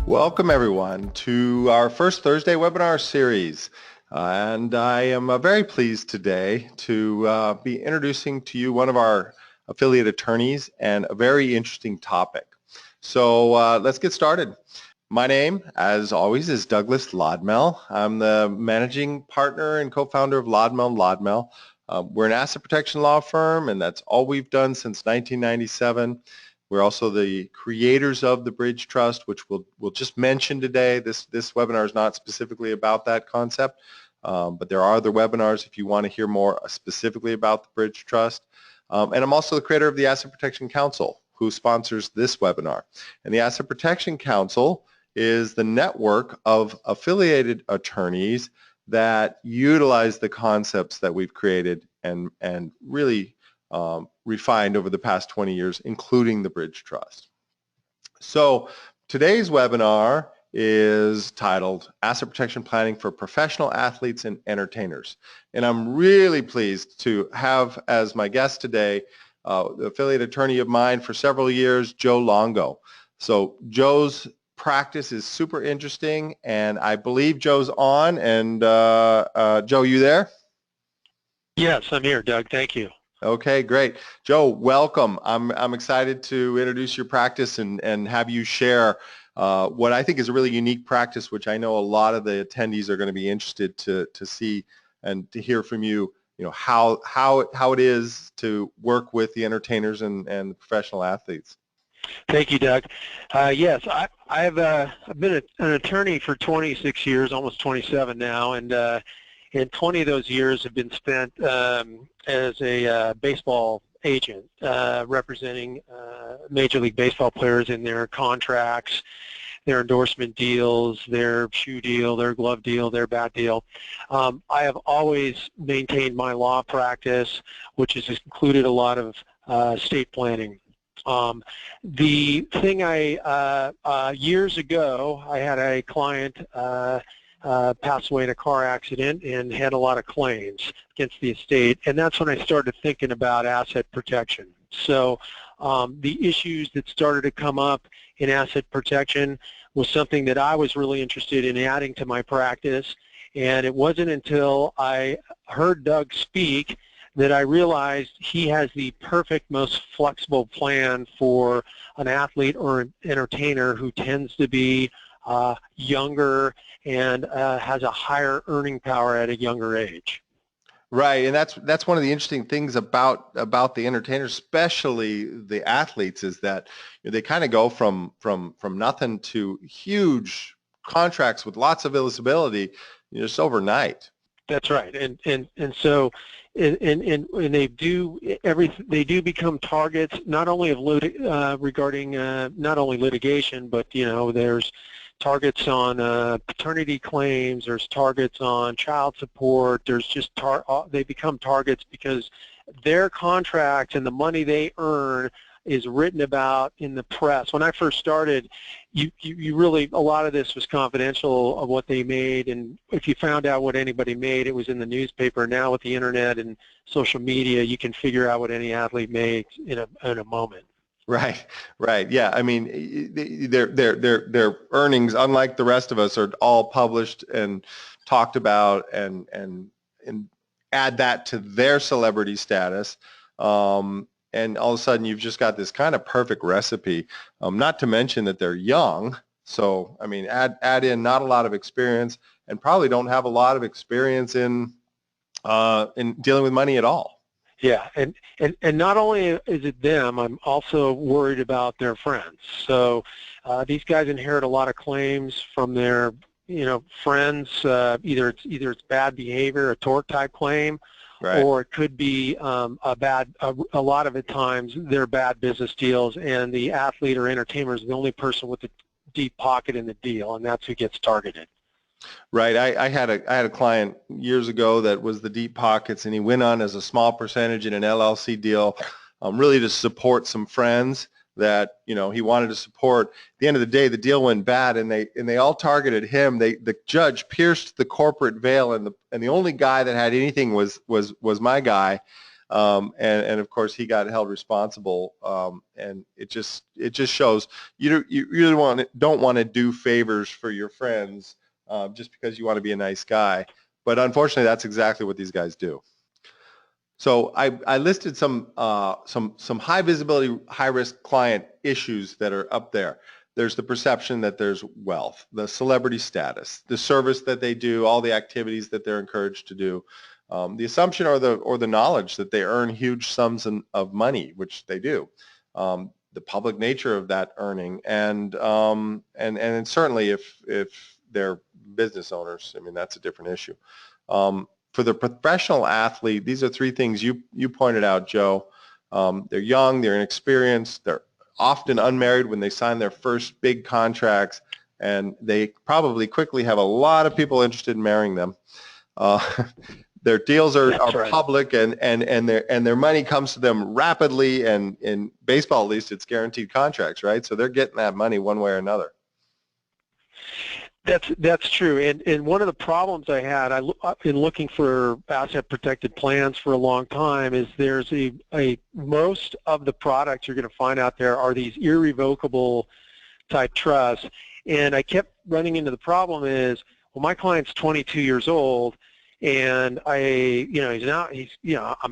Welcome everyone to our first Thursday webinar series. And I am very pleased today to be introducing to you one of our affiliate attorneys and a very interesting topic. So let's get started. My name, as always, is Douglas Lodmell. I'm the managing partner and co-founder of Lodmell & Lodmell. We're an asset protection law firm, and that's all we've done since 1997. We're also the creators of the Bridge Trust, which we'll just mention today. This webinar is not specifically about that concept, but there are other webinars if you want to hear more specifically about the Bridge Trust. And I'm also the creator of the Asset Protection Council, who sponsors this webinar. And the Asset Protection Council is the network of affiliated attorneys that utilize the concepts that we've created and really refined over the past 20 years, including the Bridge Trust. So today's webinar is titled Asset Protection Planning for Professional Athletes and Entertainers. And I'm really pleased to have as my guest today the affiliate attorney of mine for several years, Joe Longo. So Joe's practice is super interesting, and I believe Joe's on. And Joe, you there? Yes, I'm here, Doug. Thank you. Okay, great. Joe, welcome. I'm excited to introduce your practice and have you share what I think is a really unique practice, which I know a lot of the attendees are going to be interested to see and to hear from you. You know how it is to work with the entertainers and the professional athletes. Thank you, Doug. Yes, I've been an attorney for 26 years, almost 27 now, and 20 of those years have been spent as a baseball agent, representing Major League Baseball players in their contracts, their endorsement deals, their shoe deal, their glove deal, their bat deal. I have always maintained my law practice, which has included a lot of estate planning. The thing years ago, I had a client passed away in a car accident and had a lot of claims against the estate, and that's when I started thinking about asset protection. So the issues that started to come up in asset protection was something that I was really interested in adding to my practice, and it wasn't until I heard Doug speak that I realized he has the perfect, most flexible plan for an athlete or an entertainer who tends to be younger and has a higher earning power at a younger age. Right, and that's one of the interesting things about the entertainers, especially the athletes, is that they kind of go from nothing to huge contracts with lots of visibility just overnight. That's right, and so they do become targets not only of regarding not only litigation, but there's targets on paternity claims, there's targets on child support, there's just they become targets because their contracts and the money they earn is written about in the press. When I first started, you really, a lot of this was confidential of what they made, and if you found out what anybody made, it was in the newspaper. Now with the internet and social media, you can figure out what any athlete makes in a moment. Right, right. Yeah, I mean, their earnings, unlike the rest of us, are all published and talked about, and add that to their celebrity status, and all of a sudden you've just got this kind of perfect recipe. Not to mention that they're young, so I mean, add in not a lot of experience, and probably don't have a lot of experience in dealing with money at all. Yeah, and not only is it them, I'm also worried about their friends. So these guys inherit a lot of claims from their friends. Either it's bad behavior, a tort type claim, right, or it could be a lot of the times they're bad business deals, and the athlete or entertainer is the only person with the deep pocket in the deal, and that's who gets targeted. Right. I had a client years ago that was the deep pockets, and he went on as a small percentage in an LLC deal, really to support some friends that he wanted to support. At the end of the day, the deal went bad, and they all targeted him. The judge pierced the corporate veil, and the only guy that had anything was my guy. and of course he got held responsible, and it just shows you really don't want to do favors for your friends just because you want to be a nice guy, but unfortunately that's exactly what these guys do. So I listed some high visibility, high risk client issues that are up there. There's the perception that there's wealth, the celebrity status, the service that they do, all the activities that they're encouraged to do, the assumption or the knowledge that they earn huge sums of money, which they do, the public nature of that earning, and certainly if they're business owners, I mean that's a different issue. For the professional athlete, these are three things you pointed out, Joe. They're young, they're inexperienced, they're often unmarried when they sign their first big contracts, and they probably quickly have a lot of people interested in marrying them. Their deals are right. public, and their money comes to them rapidly, and in baseball at least it's guaranteed contracts, right? So they're getting that money one way or another. That's true, and one of the problems I had in looking for asset protected plans for a long time is there's most of the products you're going to find out there are these irrevocable type trusts, and I kept running into the problem is, well, my client's 22 years old, and I'm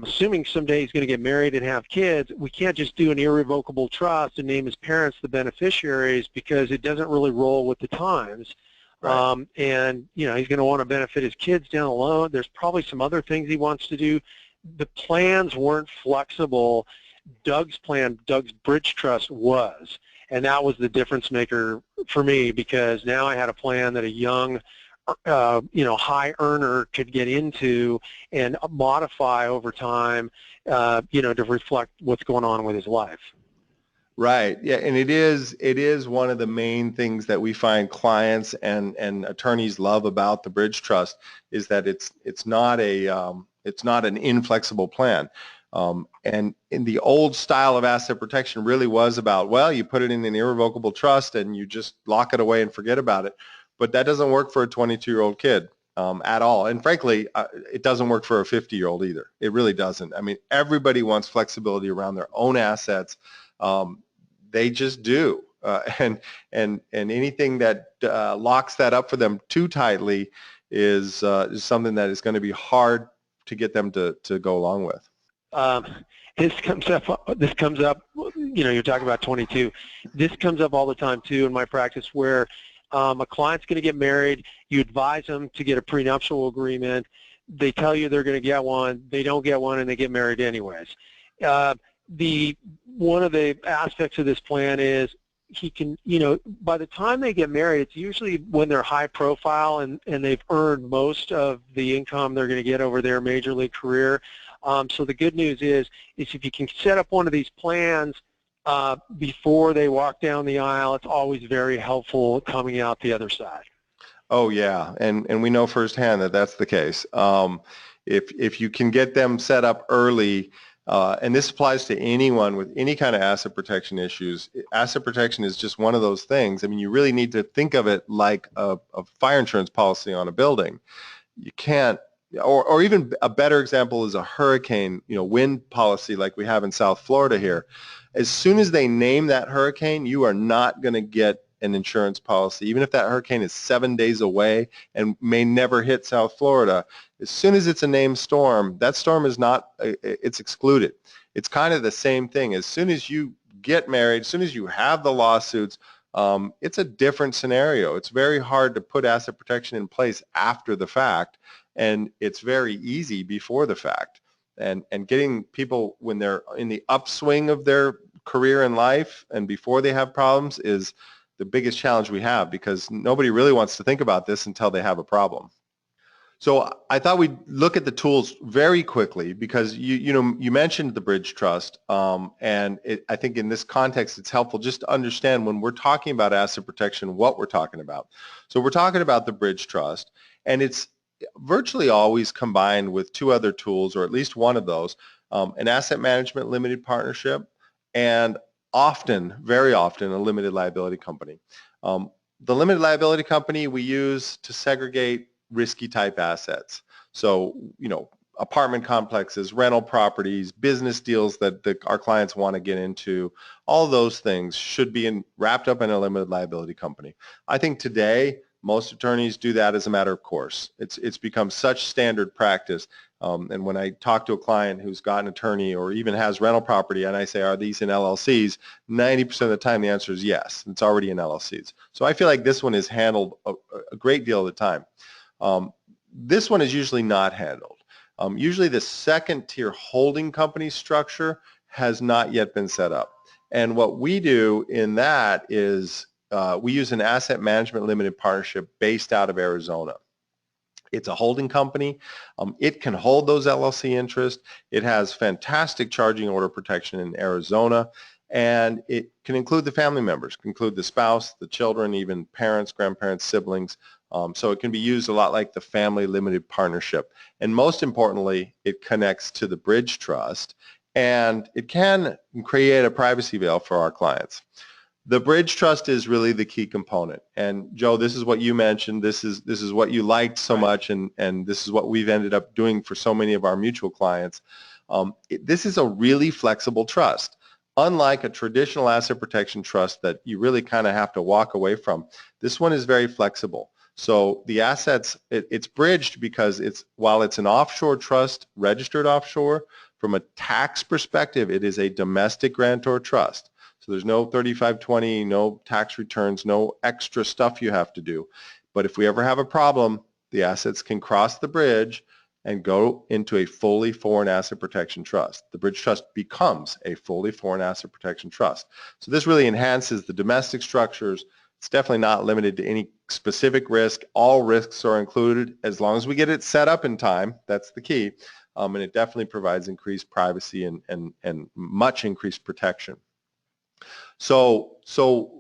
assuming someday he's going to get married and have kids. We can't just do an irrevocable trust and name his parents the beneficiaries because it doesn't really roll with the times. Right. And he's going to want to benefit his kids down the road. There's probably some other things he wants to do. The plans weren't flexible. Doug's plan, Doug's Bridge Trust was, and that was the difference maker for me, because now I had a plan that a young, high earner could get into and modify over time, to reflect what's going on with his life. Right. Yeah, and it is one of the main things that we find clients and attorneys love about the Bridge Trust is that it's not an inflexible plan. And in the old style of asset protection really was about, well, you put it in an irrevocable trust and you just lock it away and forget about it. But that doesn't work for a 22-year-old kid at all. And frankly, it doesn't work for a 50-year-old either. It really doesn't. I mean, everybody wants flexibility around their own assets. They just do, and anything that locks that up for them too tightly is something that is going to be hard to get them to go along with. This comes up. You're talking about 22. This comes up all the time too in my practice, where a client's going to get married. You advise them to get a prenuptial agreement. They tell you they're going to get one. They don't get one, and they get married anyways. One of the aspects of this plan is he can, by the time they get married, it's usually when they're high profile and they've earned most of the income they're going to get over their major league career. So the good news is if you can set up one of these plans before they walk down the aisle, it's always very helpful coming out the other side. Oh yeah, and we know firsthand that that's the case. If you can get them set up early. And this applies to anyone with any kind of asset protection issues. Asset protection is just one of those things. I mean, you really need to think of it like a fire insurance policy on a building. You can't, or even a better example is a hurricane, wind policy like we have in South Florida here. As soon as they name that hurricane, you are not going to get an insurance policy, even if that hurricane is 7 days away and may never hit South Florida. As soon as it's a named storm, that storm is not, it's excluded. It's kind of the same thing. As soon as you get married, as soon as you have the lawsuits, it's a different scenario. It's very hard to put asset protection in place after the fact, and it's very easy before the fact. And getting people when they're in the upswing of their career in life and before they have problems is the biggest challenge we have, because nobody really wants to think about this until they have a problem. So I thought we'd look at the tools very quickly, because you mentioned the Bridge Trust, and I think in this context it's helpful just to understand when we're talking about asset protection what we're talking about. So we're talking about the Bridge Trust, and it's virtually always combined with two other tools, or at least one of those, an asset management limited partnership, and very often, a limited liability company. The limited liability company we use to segregate risky type assets. So, apartment complexes, rental properties, business deals that our clients want to get into. All those things should be wrapped up in a limited liability company. I think today most attorneys do that as a matter of course. It's become such standard practice. And when I talk to a client who's got an attorney or even has rental property and I say, are these in LLCs? 90% of the time the answer is yes. It's already in LLCs. So I feel like this one is handled a great deal of the time. This one is usually not handled. Usually the second tier holding company structure has not yet been set up. And what we do in that is we use an asset management limited partnership based out of Arizona. It's a holding company. It can hold those LLC interests. It has fantastic charging order protection in Arizona. And it can include the family members, can include the spouse, the children, even parents, grandparents, siblings. So it can be used a lot like the family limited partnership. And most importantly, it connects to the bridge trust, and it can create a privacy veil for our clients. The bridge trust is really the key component. And Joe, this is what you mentioned. This is what you liked so much, and this is what we've ended up doing for so many of our mutual clients. This is a really flexible trust. Unlike a traditional asset protection trust that you really kind of have to walk away from, this one is very flexible. So the assets, it's bridged because while it's an offshore trust, registered offshore, from a tax perspective, it is a domestic grantor trust. So there's no 3520, no tax returns, no extra stuff you have to do. But if we ever have a problem, the assets can cross the bridge and go into a fully foreign asset protection trust. The bridge trust becomes a fully foreign asset protection trust. So this really enhances the domestic structures. It's definitely not limited to any specific risk. All risks are included as long as we get it set up in time. That's the key. And it definitely provides increased privacy and much increased protection. So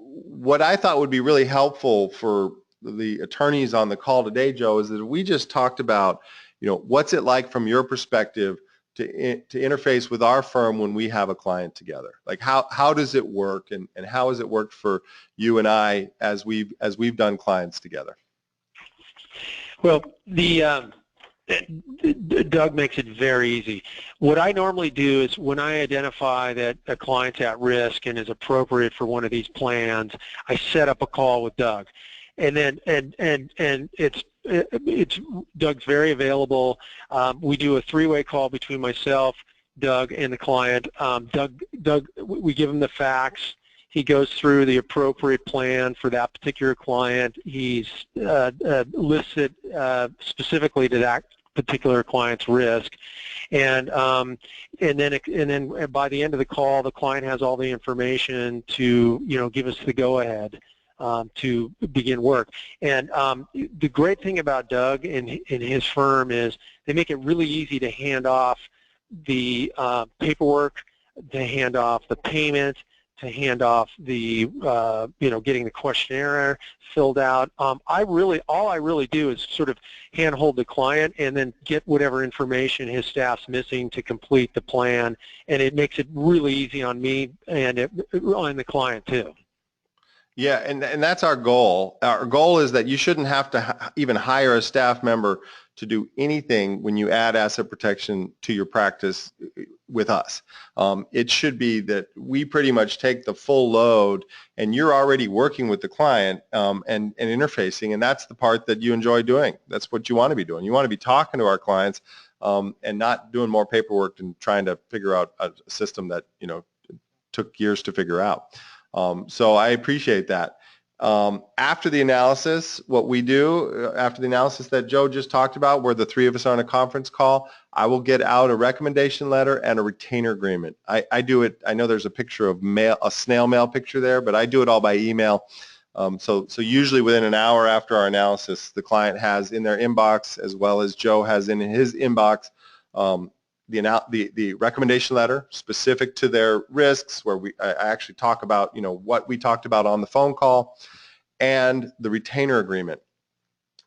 what I thought would be really helpful for the attorneys on the call today, Joe, is that we just talked about, what's it like from your perspective to interface with our firm when we have a client together? Like how does it work, and how has it worked for you and I as we've done clients together? Well, Doug makes it very easy. What I normally do is when I identify that a client's at risk and is appropriate for one of these plans, I set up a call with Doug, and then it's Doug's very available. We do a three-way call between myself, Doug, and the client. Doug, we give him the facts. He goes through the appropriate plan for that particular client. He's listed specifically to that particular client's risk, and then by the end of the call, the client has all the information to give us the go-ahead to begin work. And the great thing about Doug and his firm is they make it really easy to hand off the paperwork, to hand off the payment, to hand off the getting the questionnaire filled out. All I really do is sort of handhold the client and then get whatever information his staff's missing to complete the plan, and it makes it really easy on me and on the client too. Yeah, and that's our goal. Our goal is that you shouldn't have to even hire a staff member to do anything when you add asset protection to your practice with us. It should be that we pretty much take the full load, and you're already working with the client and interfacing, and that's the part that you enjoy doing. That's what you want to be doing. You want to be talking to our clients and not doing more paperwork and trying to figure out a system that took years to figure out. So I appreciate that. After the analysis, what we do, after the analysis that Joe just talked about, where the three of us are on a conference call, I will get out a recommendation letter and a retainer agreement. I do it, I know there's a picture of a snail mail picture there, but I do it all by email. So usually within an hour after our analysis, the client has in their inbox, as well as Joe has in his inbox, the recommendation letter specific to their risks, where I actually talk about what we talked about on the phone call, and the retainer agreement.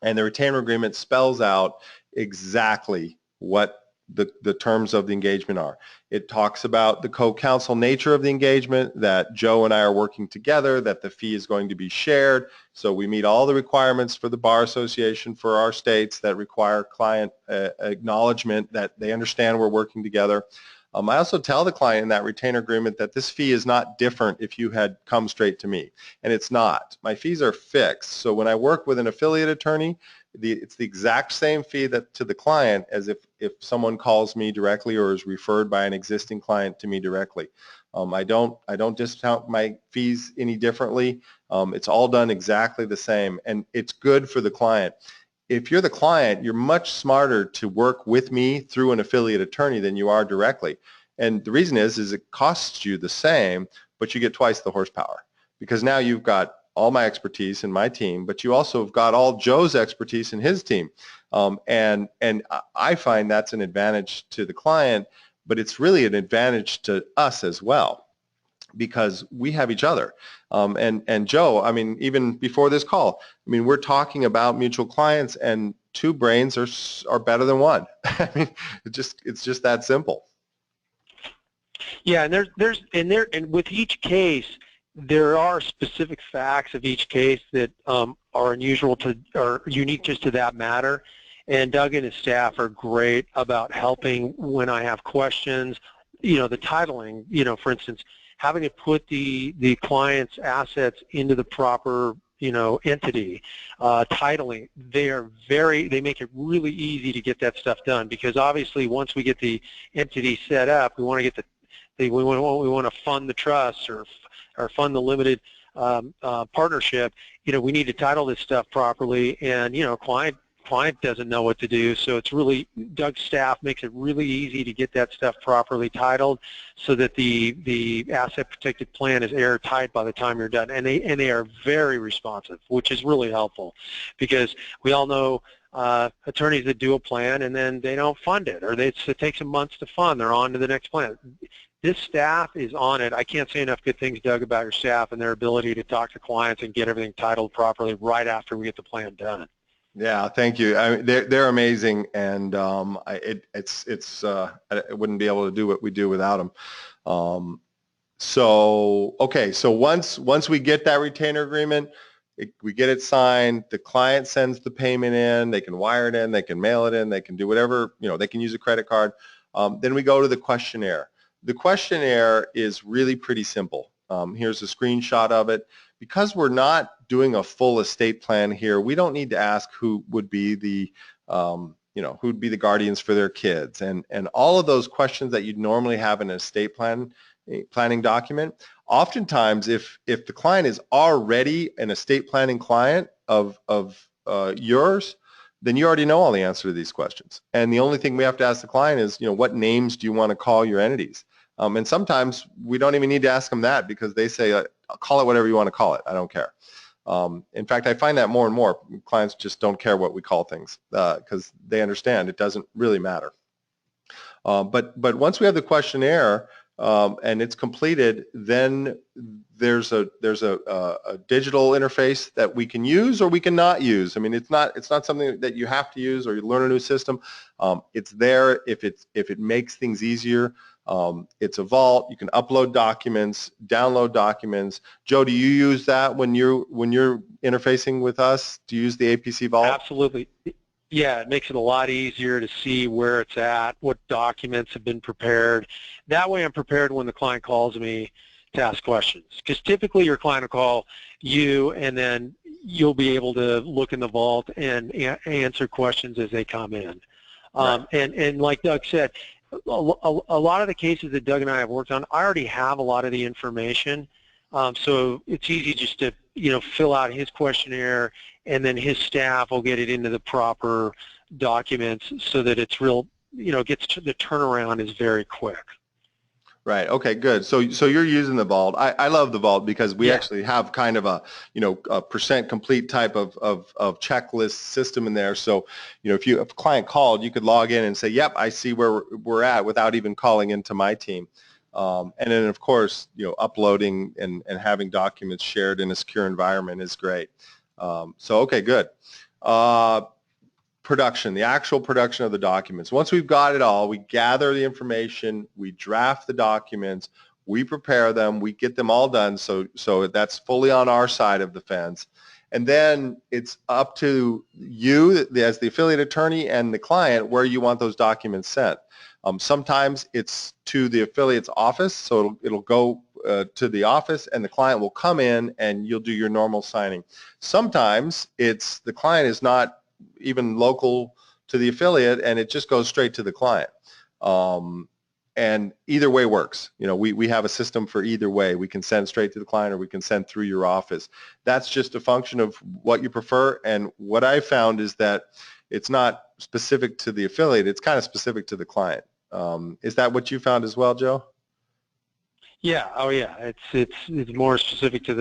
And the retainer agreement spells out exactly what the terms of the engagement are. It talks about the co-counsel nature of the engagement, that Joe and I are working together, that the fee is going to be shared. So we meet all the requirements for the Bar Association for our states that require client acknowledgement that they understand we're working together. I also tell the client in that retainer agreement that this fee is not different if you had come straight to me, and it's not. My fees are fixed. So when I work with an affiliate attorney, it's the exact same fee that to the client as if someone calls me directly or is referred by an existing client to me directly. I don't discount my fees any differently. It's all done exactly the same, and it's good for the client. If you're the client, you're much smarter to work with me through an affiliate attorney than you are directly. And the reason is it costs you the same, but you get twice the horsepower, because now you've got all my expertise in my team, but you also have got all Joe's expertise in his team. And I find that's an advantage to the client, but it's really an advantage to us as well, because we have each other. And Joe, I mean, even before this call, I mean, we're talking about mutual clients, and two brains are better than one. I mean, it's just that simple. Yeah, and with each case, there are specific facts of each case that are unusual or unique just to that matter. And Doug and his staff are great about helping when I have questions. You know, the titling, you know, for instance, having to put the client's assets into the proper, you know, entity, titling, they make it really easy to get that stuff done, because obviously once we get the entity set up, we want to get we want to fund the trust or fund the limited partnership. You know, we need to title this stuff properly, and you know, client doesn't know what to do, so it's really, Doug's staff makes it really easy to get that stuff properly titled so that the asset protected plan is airtight by the time you're done, and they are very responsive, which is really helpful, because we all know attorneys that do a plan and then they don't fund it, or it takes them months to fund, they're on to the next plan. This staff is on it. I can't say enough good things, Doug, about your staff and their ability to talk to clients and get everything titled properly right after we get the plan done. Yeah, thank you. I mean, they're amazing, and I wouldn't be able to do what we do without them. So okay, so once we get that retainer agreement, we get it signed, the client sends the payment in, they can wire it in, they can mail it in, they can do whatever, you know, they can use a credit card. Then we go to the questionnaire. The questionnaire is really pretty simple. Here's a screenshot of it. Because we're not doing a full estate plan here, we don't need to ask who would be the who'd be the guardians for their kids, and all of those questions that you'd normally have in an estate planning document. Oftentimes, if the client is already an estate planning client of yours, then you already know all the answer to these questions. And the only thing we have to ask the client is, you know, what names do you want to call your entities? And sometimes we don't even need to ask them that, because they say, call it whatever you want to call it. I don't care. In fact, I find that more and more. Clients just don't care what we call things, because they understand it doesn't really matter. But once we have the questionnaire and it's completed, then there's a digital interface that we can use or we cannot use. I mean, it's not something that you have to use or you learn a new system. It's there if it makes things easier. It's a vault. You can upload documents, download documents. Joe, do you use that when you're interfacing with us? Do you use the APC Vault? Absolutely. Yeah, it makes it a lot easier to see where it's at, what documents have been prepared. That way I'm prepared when the client calls me to ask questions. Because typically your client will call you, and then you'll be able to look in the vault and answer questions as they come in. Right. And like Doug said, a lot of the cases that Doug and I have worked on, I already have a lot of the information. So it's easy just to, you know, fill out his questionnaire, and then his staff will get it into the proper documents so that it's real, you know, the turnaround is very quick. Right. Okay, good. So you're using the vault. I love the vault because we actually have kind of a, you know, a percent complete type of checklist system in there. So, you know, if a client called, you could log in and say, yep, I see where we're at, without even calling into my team. And then of course, you know, uploading and having documents shared in a secure environment is great. So okay, good. production, the actual production of the documents. Once we've got it all, we gather the information, we draft the documents, we prepare them, we get them all done, so that's fully on our side of the fence. And then it's up to you as the affiliate attorney and the client where you want those documents sent. Sometimes it's to the affiliate's office, so it'll go to the office and the client will come in and you'll do your normal signing. Sometimes it's the client is not even local to the affiliate and it just goes straight to the client. And either way works. You know, we have a system for either way. We can send straight to the client or we can send through your office. That's just a function of what you prefer. And what I found is that it's not specific to the affiliate. It's kind of specific to the client. Is that what you found as well, Joe? Yeah. Oh, yeah. It's more specific to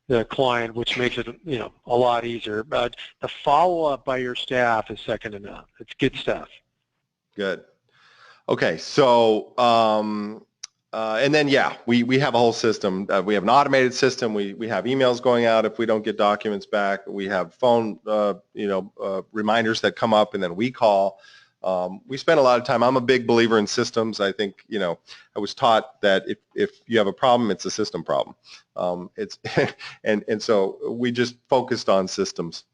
the client, which makes it, you know, a lot easier. But the follow-up by your staff is second to none. It's good stuff. Good. Okay, so and then yeah, we have a whole system. We have an automated system. We have emails going out if we don't get documents back. We have phone reminders that come up, and then we call. We spend a lot of time. I'm a big believer in systems. I think, you know, I was taught that if you have a problem, it's a system problem. It's and so we just focused on systems.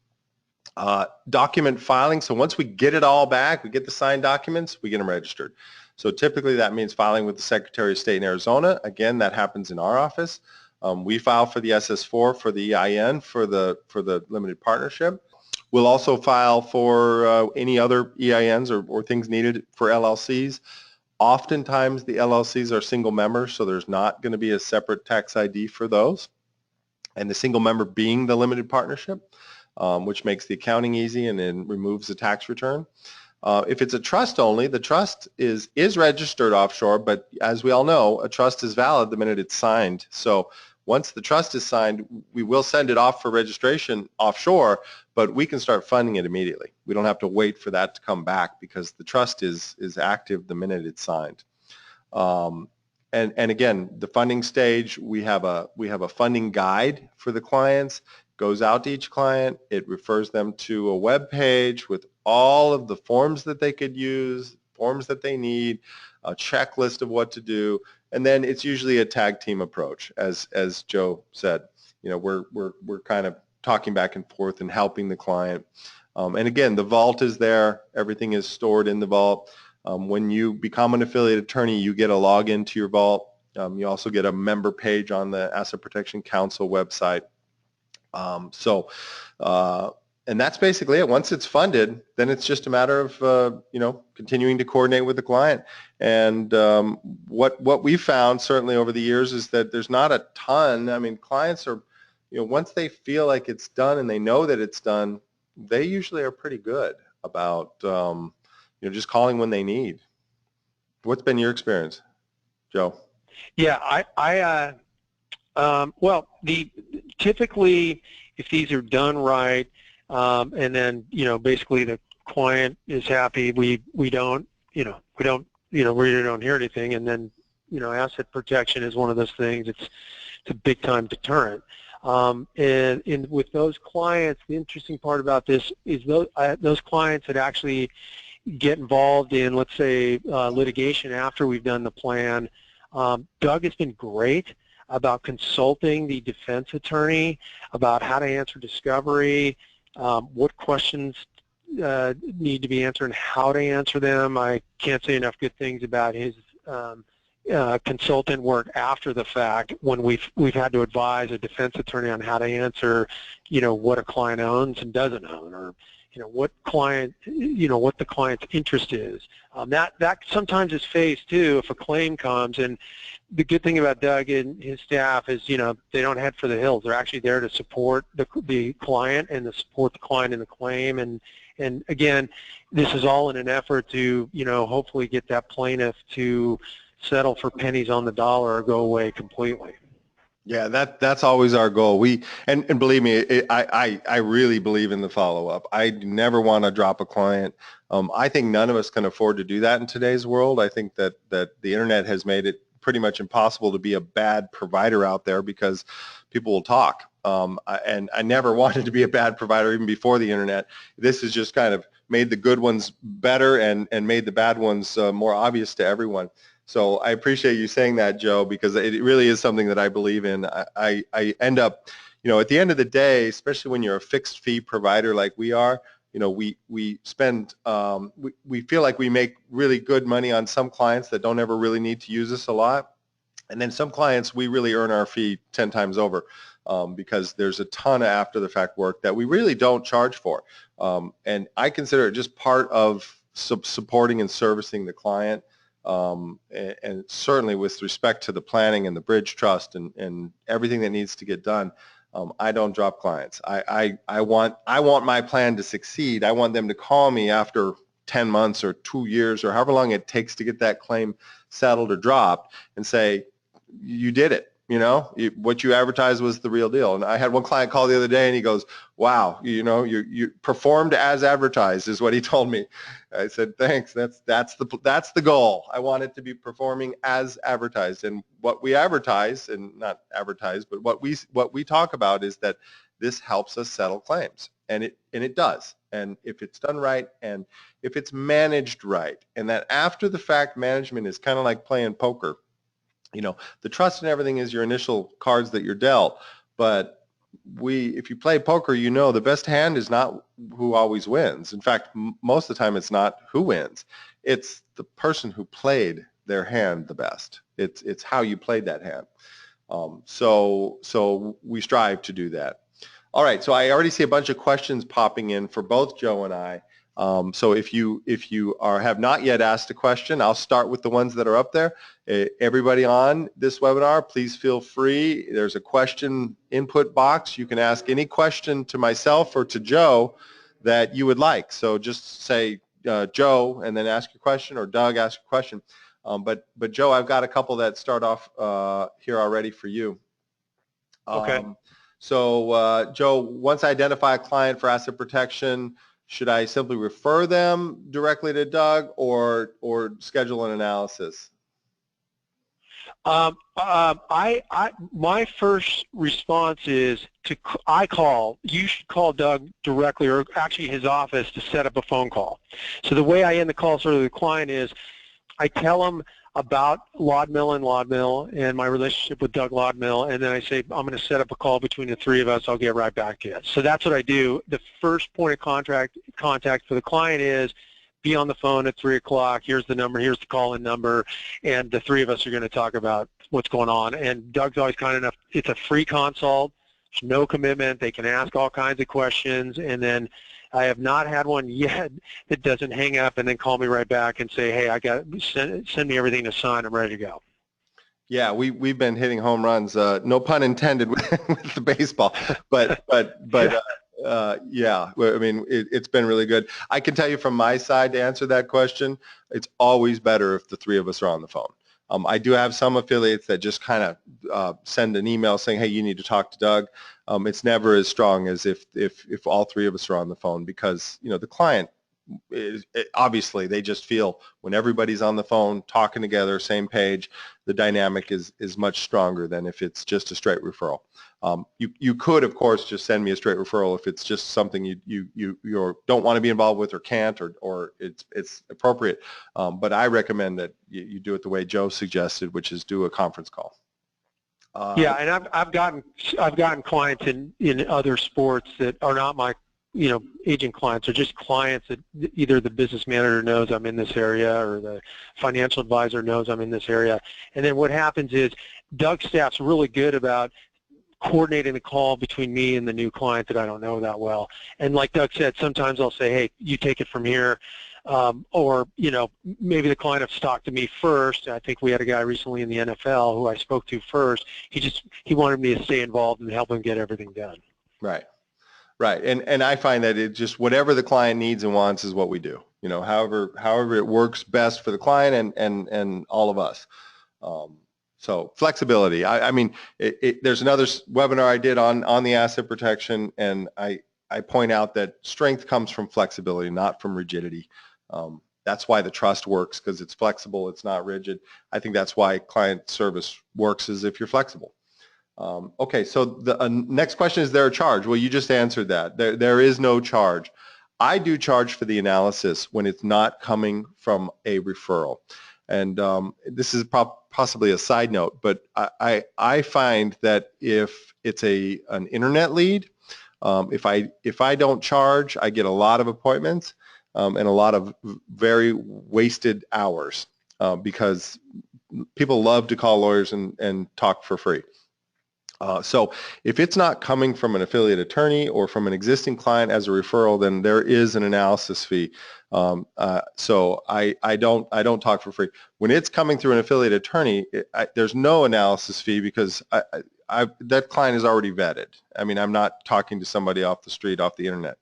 Document filing. So once we get it all back, we get the signed documents, we get them registered. So typically that means filing with the Secretary of State in Arizona. Again, that happens in our office. We file for the SS4 for the EIN for the limited partnership. We'll also file for any other EINs or things needed for LLCs. Oftentimes the LLCs are single members, so there's not going to be a separate tax ID for those. And the single member being the limited partnership, which makes the accounting easy and then removes the tax return. If it's a trust only, the trust is registered offshore, but as we all know, a trust is valid the minute it's signed. So once the trust is signed, we will send it off for registration offshore, but we can start funding it immediately. We don't have to wait for that to come back because the trust is active the minute it's signed. And again, the funding stage, we have a funding guide for the clients. Goes out to each client. It refers them to a web page with all of the forms that they could use, forms that they need, a checklist of what to do, and then it's usually a tag team approach, as Joe said. You know, we're kind of talking back and forth and helping the client. And again, the vault is there. Everything is stored in the vault. When you become an affiliate attorney, you get a login to your vault. You also get a member page on the Asset Protection Council website. And that's basically it. Once it's funded, then it's just a matter of, continuing to coordinate with the client. And what we've found certainly over the years is that there's not a ton. I mean, clients are, once they feel like it's done and they know that it's done, they usually are pretty good about, just calling when they need. What's been your experience, Joe? Yeah, typically, if these are done right, and then basically the client is happy, we don't really don't hear anything, and then asset protection is one of those things. It's a big time deterrent. And with those clients, the interesting part about this is those clients that actually get involved in, let's say, litigation after we've done the plan. Doug has been great about consulting the defense attorney about how to answer discovery, what questions need to be answered and how to answer them. I can't say enough good things about his consultant work after the fact when we've had to advise a defense attorney on how to answer, what a client owns and doesn't own, or what the client's interest is. That sometimes is phased too if a claim comes. And the good thing about Doug and his staff is, they don't head for the hills. They're actually there to support the client and to support the client in the claim. And again, this is all in an effort to, hopefully get that plaintiff to settle for pennies on the dollar or go away completely. Yeah, that's always our goal. And believe me, I really believe in the follow-up. I never want to drop a client. I think none of us can afford to do that in today's world. I think that the internet has made it pretty much impossible to be a bad provider out there because people will talk. And I never wanted to be a bad provider even before the internet. This is just kind of made the good ones better and made the bad ones more obvious to everyone. So I appreciate you saying that, Joe, because it really is something that I believe in. I end up, at the end of the day, especially when you're a fixed fee provider like we are, we spend, we feel like we make really good money on some clients that don't ever really need to use us a lot. And then some clients, we really earn our fee 10 times over because there's a ton of after the fact work that we really don't charge for. And I consider it just part of supporting and servicing the client. And certainly with respect to the planning and the bridge trust and everything that needs to get done, I don't drop clients. I want my plan to succeed. I want them to call me after 10 months or 2 years or however long it takes to get that claim settled or dropped and say, you did it. What you advertised was the real deal. And I had one client call the other day and he goes, wow, you performed as advertised is what he told me. I said, thanks. That's the goal. I want it to be performing as advertised. And what we advertise, and not advertise, but what we talk about is that this helps us settle claims. And it does. And if it's done right and if it's managed right, and that after the fact management is kind of like playing poker. The trust and everything is your initial cards that you're dealt, but if you play poker, the best hand is not who always wins. In fact, most of the time it's not who wins. It's the person who played their hand the best. It's how you played that hand. So we strive to do that. All right, so I already see a bunch of questions popping in for both Joe and I. So if you have not yet asked a question, I'll start with the ones that are up there. Everybody on this webinar, please feel free. There's a question input box. You can ask any question to myself or to Joe that you would like. So just say Joe and then ask your question, or Doug, ask your question. But Joe, I've got a couple that start off here already for you. Okay. So Joe, once I identify a client for asset protection, should I simply refer them directly to Doug or schedule an analysis? My first response is you should call Doug directly, or actually his office, to set up a phone call. So the way I end the call to the client is I tell him about Lodmill and my relationship with Doug Lodmill, and then I say, I'm going to set up a call between the three of us. I'll get right back to you. So that's what I do. The first point of contact for the client is be on the phone at 3 o'clock. Here's the number. Here's the call-in number. And the three of us are going to talk about what's going on. And Doug's always kind enough. It's a free consult. There's no commitment. They can ask all kinds of questions. And then I have not had one yet that doesn't hang up and then call me right back and say, hey, send me everything to sign. I'm ready to go. Yeah, we've been hitting home runs. No pun intended with the baseball, but yeah. I mean, it's been really good. I can tell you from my side, to answer that question, it's always better if the three of us are on the phone. I do have some affiliates that just kind of send an email saying, hey, you need to talk to Doug. It's never as strong as if all three of us are on the phone, because the client obviously they just feel when everybody's on the phone talking together, same page, the dynamic is much stronger than if it's just a straight referral. You could, of course, just send me a straight referral if it's just something you don't want to be involved with or can't, or it's appropriate. But I recommend that you do it the way Joe suggested, which is do a conference call. Yeah, and I've gotten clients in other sports that are not my agent clients, are just clients that either the business manager knows I'm in this area or the financial advisor knows I'm in this area. And then what happens is Doug's staff's really good about coordinating the call between me and the new client that I don't know that well. And like Doug said, sometimes I'll say, hey, you take it from here. Or, maybe the client has talked to me first. I think we had a guy recently in the NFL who I spoke to first. He wanted me to stay involved and help him get everything done. Right. Right. And I find that it just, whatever the client needs and wants is what we do. However it works best for the client and all of us. So flexibility. I mean, there's another webinar I did on the asset protection, and I point out that strength comes from flexibility, not from rigidity. That's why the trust works, because it's flexible, it's not rigid. I think that's why client service works, is if you're flexible. Okay, so the next question is there a charge? Well, you just answered that. There is no charge. I do charge for the analysis when it's not coming from a referral. And this is possibly a side note, but I find that if it's an internet lead, if I don't charge, I get a lot of appointments and a lot of very wasted hours because people love to call lawyers and talk for free. So if it's not coming from an affiliate attorney or from an existing client as a referral, then there is an analysis fee. So I don't talk for free. When it's coming through an affiliate attorney, there's no analysis fee because that client is already vetted. I mean, I'm not talking to somebody off the street, off the internet.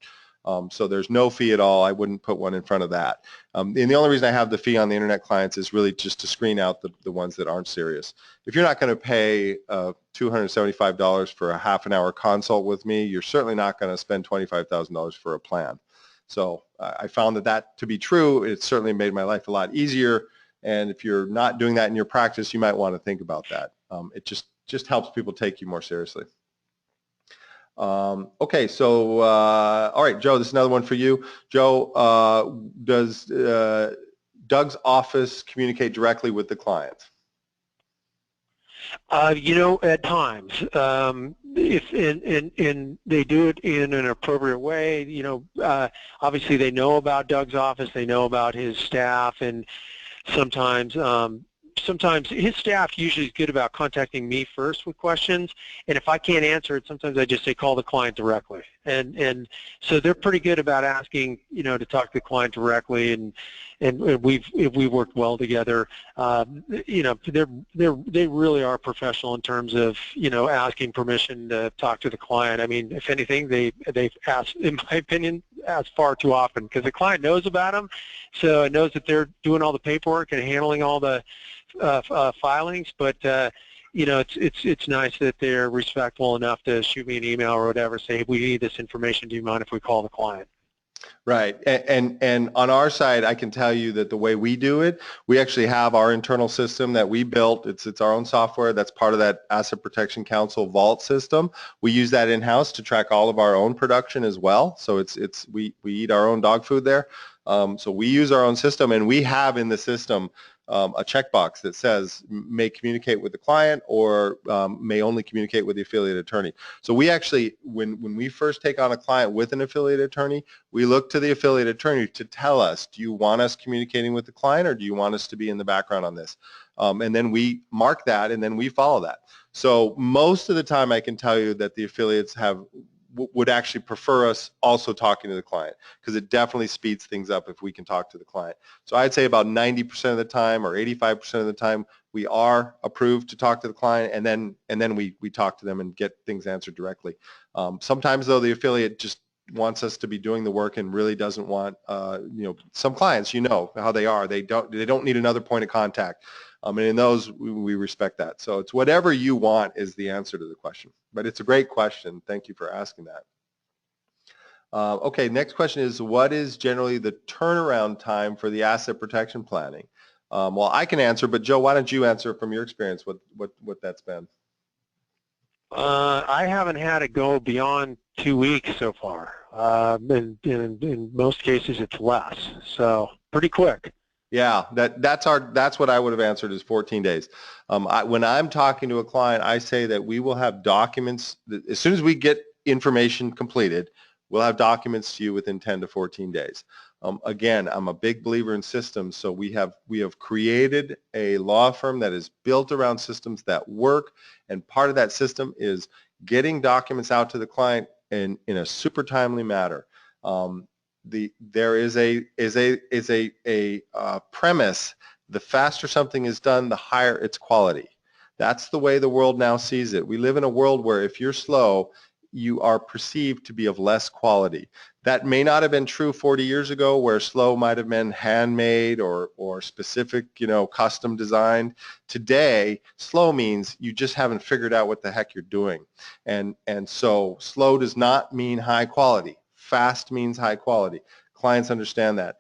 So there's no fee at all. I wouldn't put one in front of that. And the only reason I have the fee on the internet clients is really just to screen out the ones that aren't serious. If you're not going to pay $275 for a half an hour consult with me, you're certainly not going to spend $25,000 for a plan. So I found that to be true. It certainly made my life a lot easier. And if you're not doing that in your practice, you might want to think about that. It just helps people take you more seriously. Okay, so all right, Joe, this is another one for you. Joe, does Doug's office communicate directly with the client? At times, if and they do it in an appropriate way. Obviously they know about Doug's office, they know about his staff, and sometimes his staff usually is good about contacting me first with questions, and if I can't answer it, sometimes I just say call the client directly, and so they're pretty good about asking to talk to the client directly, and we've worked well together. They really are professional in terms of asking permission to talk to the client. I mean, if anything, they've asked, in my opinion, asked far too often because the client knows about them, so it knows that they're doing all the paperwork and handling all the filings, but it's nice that they're respectful enough to shoot me an email or whatever, say, hey, we need this information, do you mind if we call the client? Right, and on our side, I can tell you that the way we do it, we actually have our internal system that we built. It's our own software that's part of that Asset Protection Council Vault system. We use that in-house to track all of our own production as well. So we eat our own dog food there. So we use our own system, and we have in the system a checkbox that says may communicate with the client or may only communicate with the affiliate attorney. So we actually, when we first take on a client with an affiliate attorney, we look to the affiliate attorney to tell us, do you want us communicating with the client or do you want us to be in the background on this? And then we mark that and then we follow that. So most of the time I can tell you that the affiliates would actually prefer us also talking to the client because it definitely speeds things up if we can talk to the client. So I'd say about 90% of the time or 85% of the time we are approved to talk to the client, and then we talk to them and get things answered directly. Sometimes though the affiliate just wants us to be doing the work and really doesn't want some clients, how they are, they don't need another point of contact. And in those, we respect that. So it's whatever you want is the answer to the question. But it's a great question. Thank you for asking that. Okay, next question is, what is generally the turnaround time for the asset protection planning? Well, I can answer, but Joe, why don't you answer from your experience what that's been? I haven't had it go beyond 2 weeks so far. In most cases, it's less. So pretty quick. Yeah, that's what I would have answered is 14 days. When I'm talking to a client, I say that we will have documents as soon as we get information completed. We'll have documents to you within 10 to 14 days. Again, I'm a big believer in systems, so we have created a law firm that is built around systems that work, and part of that system is getting documents out to the client in a super timely manner. There is a premise: the faster something is done, the higher its quality. That's the way the world now sees it. We live in a world where if you're slow, you are perceived to be of less quality. That may not have been true 40 years ago, where slow might have been handmade or specific, custom designed. Today, slow means you just haven't figured out what the heck you're doing. And so slow does not mean high quality. Fast means high quality. Clients understand that.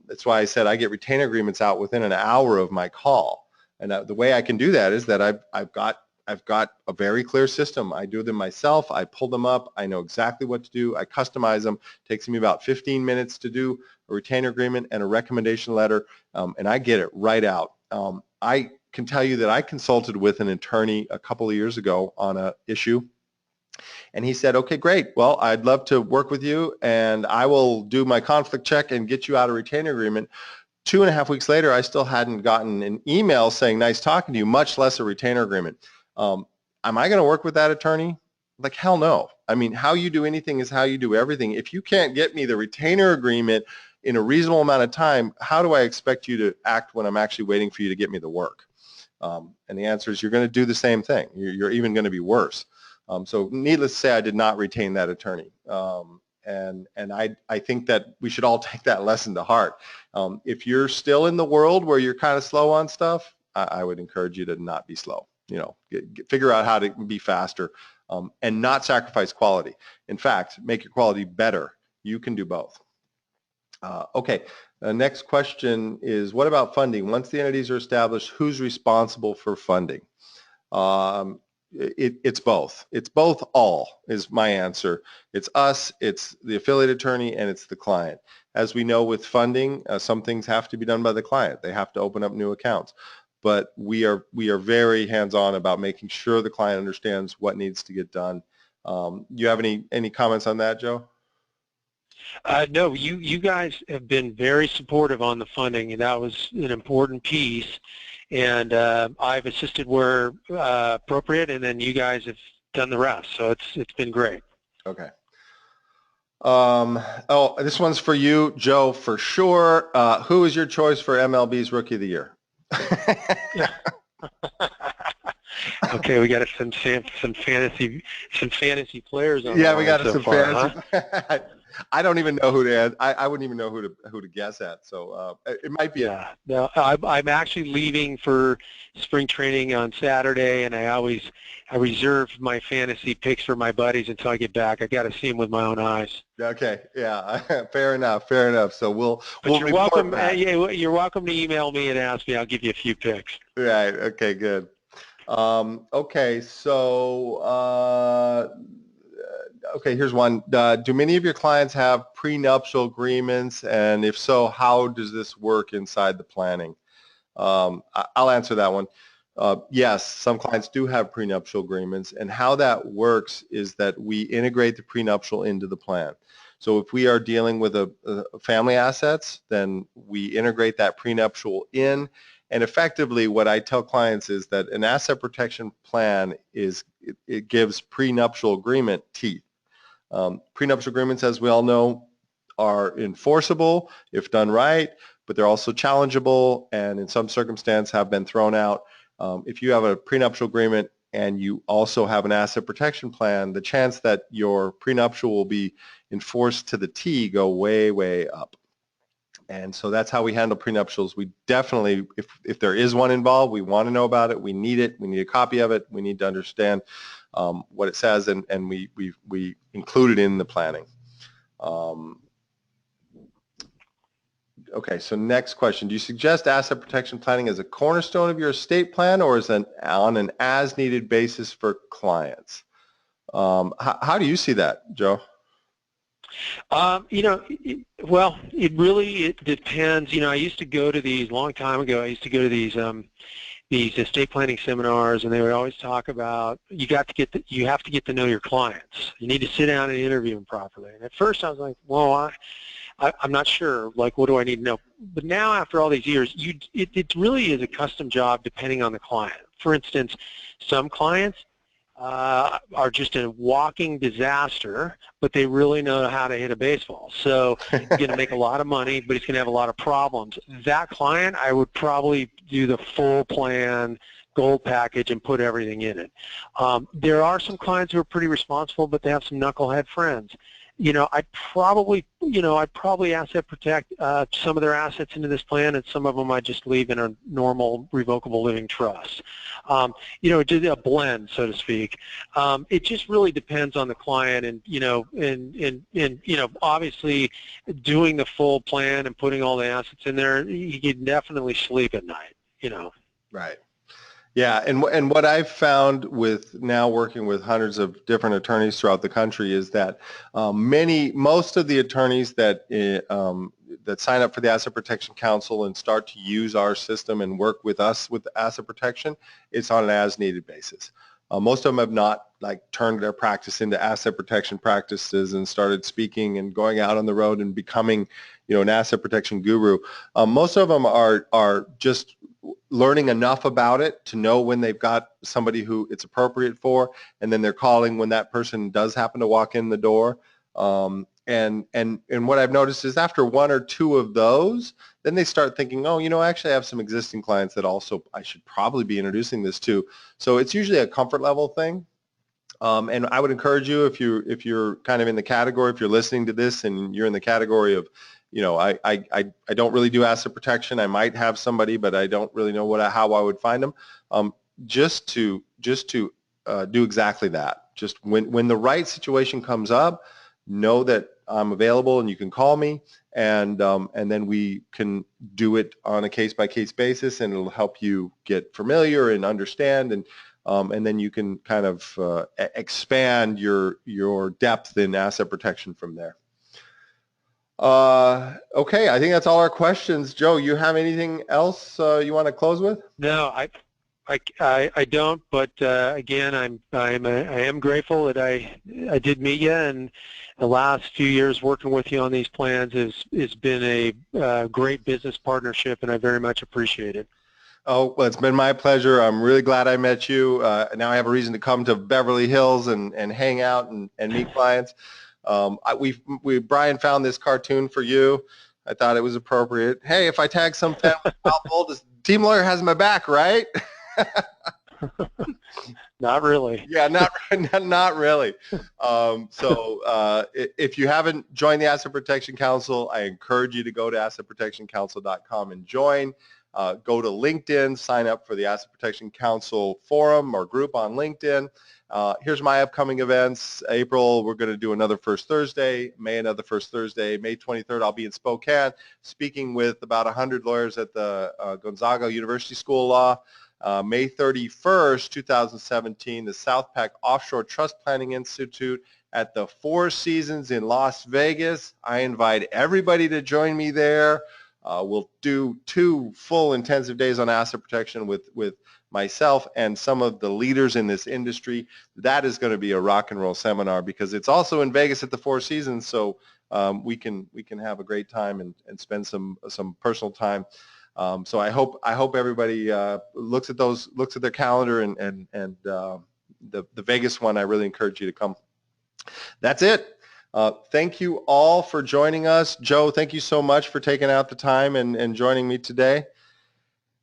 That's why I said I get retainer agreements out within an hour of my call. And the way I can do that is that I've got I've got a very clear system. I do them myself. I pull them up. I know exactly what to do. I customize them. It takes me about 15 minutes to do a retainer agreement and a recommendation letter, and I get it right out. I can tell you that I consulted with an attorney a couple of years ago on an issue, and he said, okay, great. Well, I'd love to work with you, and I will do my conflict check and get you out a retainer agreement. 2.5 weeks later, I still hadn't gotten an email saying, nice talking to you, much less a retainer agreement. Am I going to work with that attorney? Like, hell no. I mean, how you do anything is how you do everything. If you can't get me the retainer agreement in a reasonable amount of time, how do I expect you to act when I'm actually waiting for you to get me the work? And the answer is you're going to do the same thing. You're even going to be worse. So needless to say, I did not retain that attorney. And I think that we should all take that lesson to heart. If you're still in the world where you're kind of slow on stuff, I would encourage you to not be slow. You know, figure out how to be faster, and not sacrifice quality. In fact, make your quality better. You can do both. Okay, the next question is, what about funding? Once the entities are established, who's responsible for funding? It's both. It's both all is my answer. It's us, it's the affiliate attorney, and it's the client. As we know with funding, some things have to be done by the client. They have to open up new accounts. But we are very hands-on about making sure the client understands what needs to get done. You have any comments on that, Joe? No, you guys have been very supportive on the funding, and that was an important piece. And I've assisted where appropriate, and then you guys have done the rest. So it's been great. Okay. Oh, this one's for you, Joe, for sure. Who is your choice for MLB's Rookie of the Year? Okay, we got some fantasy players on. Yeah, we got so some far, fantasy. Huh? I don't even know who to add. I wouldn't even know who to guess at. So it might be. Yeah. No, I'm actually leaving for spring training on Saturday, and I reserve my fantasy picks for my buddies until I get back. I got to see them with my own eyes. Okay. Yeah. Fair enough. Fair enough. So we'll you're welcome. You're welcome to email me and ask me. I'll give you a few picks. Right. Okay. Good. Okay. So. Okay, here's one. Do many of your clients have prenuptial agreements? And if so, how does this work inside the planning? I'll answer that one. Yes, some clients do have prenuptial agreements. And how that works is that we integrate the prenuptial into the plan. So if we are dealing with a family assets, then we integrate that prenuptial in. And effectively, what I tell clients is that an asset protection plan it gives prenuptial agreement teeth. Prenuptial agreements, as we all know, are enforceable if done right, but they're also challengeable and in some circumstances have been thrown out. If you have a prenuptial agreement and you also have an asset protection plan, the chance that your prenuptial will be enforced to the T go way, way up. And so that's how we handle prenuptials. We definitely, if there is one involved, we want to know about it. We need it. We need a copy of it. We need to understand what it says, and we include it in the planning. Okay, so next question. Do you suggest asset protection planning as a cornerstone of your estate plan, or is it on an as-needed basis for clients? How do you see that, Joe? Well, it depends. I used to go to these long time ago. I used to go to these estate planning seminars, and they would always talk about you have to get to know your clients. You need to sit down and interview them properly. And at first, I was like, well, I'm not sure. Like, what do I need to know? But now, after all these years, it really is a custom job depending on the client. For instance, some clients are just a walking disaster, but they really know how to hit a baseball. So he's going to make a lot of money, but he's going to have a lot of problems. That client, I would probably do the full plan, gold package, and put everything in it. There are some clients who are pretty responsible, but they have some knucklehead friends. I'd probably asset protect some of their assets into this plan, and some of them I just leave in a normal revocable living trust. Just a blend, so to speak. It just really depends on the client, and obviously doing the full plan and putting all the assets in there, you can definitely sleep at night. Right. Yeah, and what I've found with now working with hundreds of different attorneys throughout the country is that most of the attorneys that that sign up for the Asset Protection Council and start to use our system and work with us with asset protection, it's on an as-needed basis. Most of them have not turned their practice into asset protection practices and started speaking and going out on the road and becoming, an asset protection guru. Most of them are just learning enough about it to know when they've got somebody who it's appropriate for, and then they're calling when that person does happen to walk in the door. And what I've noticed is after one or two of those, then they start thinking, oh, actually I have some existing clients that also I should probably be introducing this to. So it's usually a comfort level thing. And I would encourage you, if you're kind of in the category, if you're listening to this and you're in the category of, I don't really do asset protection. I might have somebody, but I don't really know how I would find them. Just to do exactly that. Just when the right situation comes up, know that I'm available and you can call me, and then we can do it on a case-by-case basis, and it'll help you get familiar and understand, and then you can kind of expand your depth in asset protection from there. Okay, I think that's all our questions. Joe, you have anything else you want to close with? No, I don't. But again, I am grateful that I did meet you, and the last few years working with you on these plans has been a great business partnership, and I very much appreciate it. Oh, well, it's been my pleasure. I'm really glad I met you. Now I have a reason to come to Beverly Hills and hang out and meet clients. Brian found this cartoon for you. I thought it was appropriate. Hey, if I tag some fan with the team lawyer has my back, right? Not really. Yeah, not really. If you haven't joined the Asset Protection Council, I encourage you to go to assetprotectioncouncil.com and join. Go to LinkedIn, sign up for the Asset Protection Council forum or group on LinkedIn. Here's my upcoming events. April, we're going to do another First Thursday. May, another First Thursday. May 23rd, I'll be in Spokane speaking with about 100 lawyers at the Gonzaga University School of Law. May 31st, 2017, the South Pac Offshore Trust Planning Institute at the Four Seasons in Las Vegas. I invite everybody to join me there. We'll do 2 full intensive days on asset protection with myself and some of the leaders in this industry. That is going to be a rock and roll seminar because it's also in Vegas at the Four Seasons, so we can have a great time and spend some personal time. So I hope everybody looks at their calendar, and the Vegas one, I really encourage you to come. That's it. Thank you all for joining us. Joe, thank you so much for taking out the time and joining me today.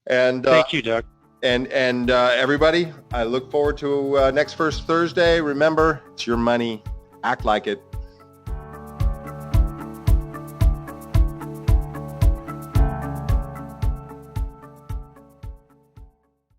And thank you, Doug. And everybody, I look forward to next First Thursday. Remember, it's your money. Act like it.